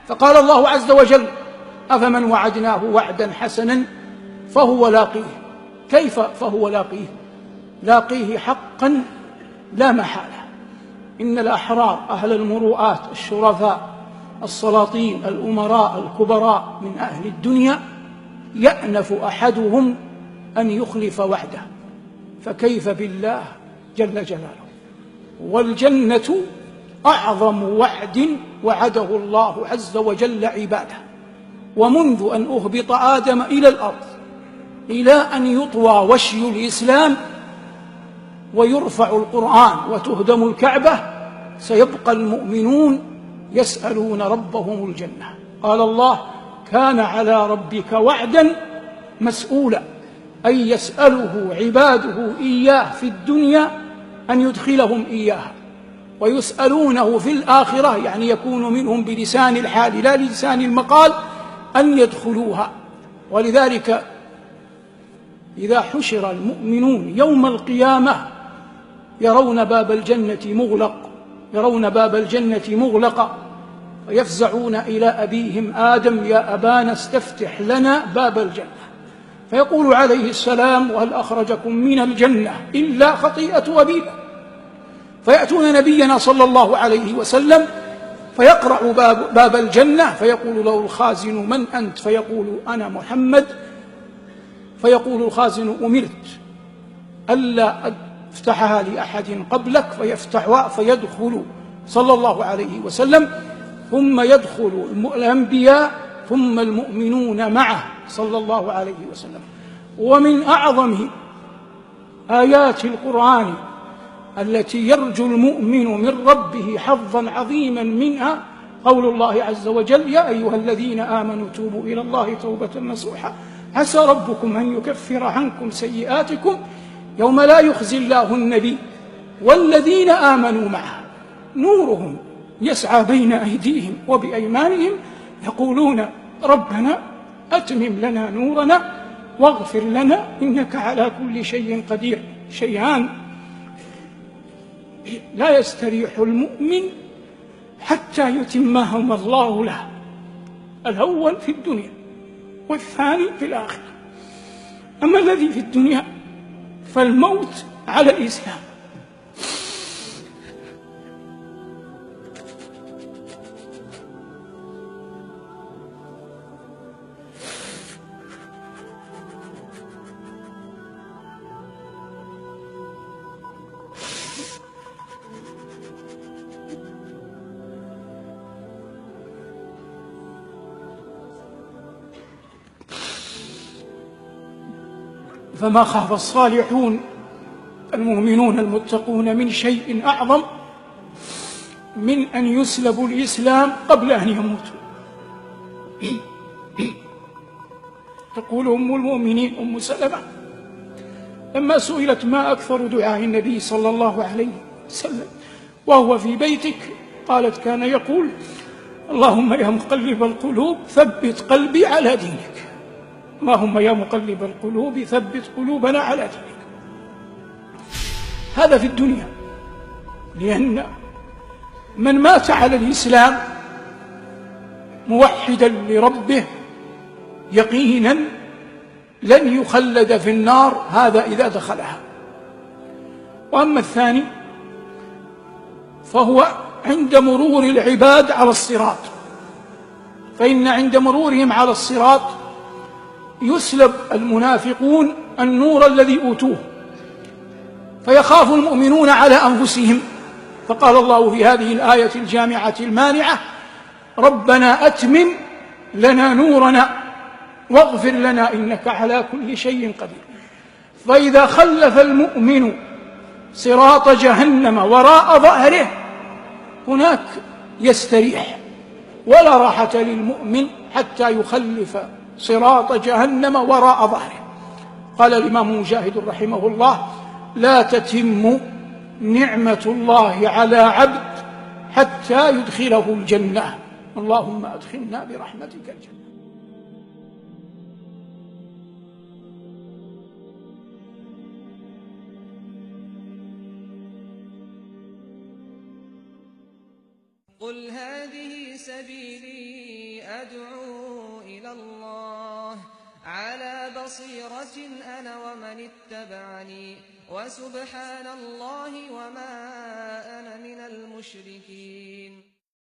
فقال الله عز وجل: أفمن وعدناه وعدا حسنا فهو لاقيه. كيف فهو لاقيه؟ لاقيه حقا لا محالة. إن الأحرار أهل المروءات الشرفاء السلاطين الأمراء الكبراء من أهل الدنيا يأنف أحدهم أن يخلف وعده، فكيف بالله جل جلاله؟ والجنة أعظم وعد وعده الله عز وجل عباده. ومنذ أن أهبط آدم إلى الأرض إلى أن يطوى وشي الإسلام ويرفع القرآن وتهدم الكعبة سيبقى المؤمنون يسألون ربهم الجنة. قال الله: كان على ربك وعدا مسؤولا، أي يسأله عباده إياه في الدنيا أن يدخلهم إياها، ويسألونه في الآخرة، يعني يكون منهم بلسان الحال لا لسان المقال، أن يدخلوها. ولذلك إذا حشر المؤمنون يوم القيامة يرون باب الجنة مغلقا، ويفزعون إلى أبيهم آدم: يا أبانا استفتح لنا باب الجنة. فيقول عليه السلام: وهل أخرجكم من الجنة إلا خطيئة أبيكم؟ فيأتون نبينا صلى الله عليه وسلم فيقرع باب الجنة، فيقول له الخازن: من أنت؟ فيقول: أنا محمد. فيقول الخازن: أمرت ألا أفتحها لأحد قبلك، فيفتحها فيدخل صلى الله عليه وسلم، ثم يدخل الأنبياء ثم المؤمنون معه صلى الله عليه وسلم. ومن أعظم آيات القرآن التي يرجو المؤمن من ربه حظا عظيما منها قول الله عز وجل: يا أيها الذين آمنوا توبوا إلى الله توبة نصوحا عسى ربكم أن يكفر عنكم سيئاتكم يوم لا يخزي الله النبي والذين آمنوا معه نورهم يسعى بين أيديهم وبأيمانهم يقولون ربنا أتمم لنا نورنا واغفر لنا إنك على كل شيء قدير. شيئان لا يستريح المؤمن حتى يتمهما الله له: الأول في الدنيا والثاني في الآخرة. أما الذي في الدنيا فالموت على الإسلام. فما خاف الصالحون المؤمنون المتقون من شيء أعظم من أن يسلبوا الإسلام قبل أن يموتوا. تقول أم المؤمنين أم سلمة لما سئلت: ما أكثر دعاء النبي صلى الله عليه وسلم وهو في بيتك؟ قالت: كان يقول: اللهم يا مقلب القلوب ثبت قلبي على دينك. اللهم يا مقلب القلوب ثبت قلوبنا على دينك. هذا في الدنيا، لأن من مات على الإسلام موحدا لربه يقينا لن يخلد في النار، هذا إذا دخلها. وأما الثاني فهو عند مرور العباد على الصراط، فإن عند مرورهم على الصراط يسلب المنافقون النور الذي أوتوه، فيخاف المؤمنون على أنفسهم. فقال الله في هذه الآية الجامعة المانعة: ربنا أتمم لنا نورنا واغفر لنا إنك على كل شيء قدير. فإذا خلف المؤمن صراط جهنم وراء ظهره هناك يستريح، ولا راحة للمؤمن حتى يخلف صراط جهنم وراء ظهره. قال الإمام مجاهد رحمه الله: لا تتم نعمة الله على عبد حتى يدخله الجنة. اللهم أدخلنا برحمتك الجنة. قل هذه سبيلي أدعو إلى الله على بصيرة أنا ومن اتبعني وسبحان الله وما أنا من المشركين.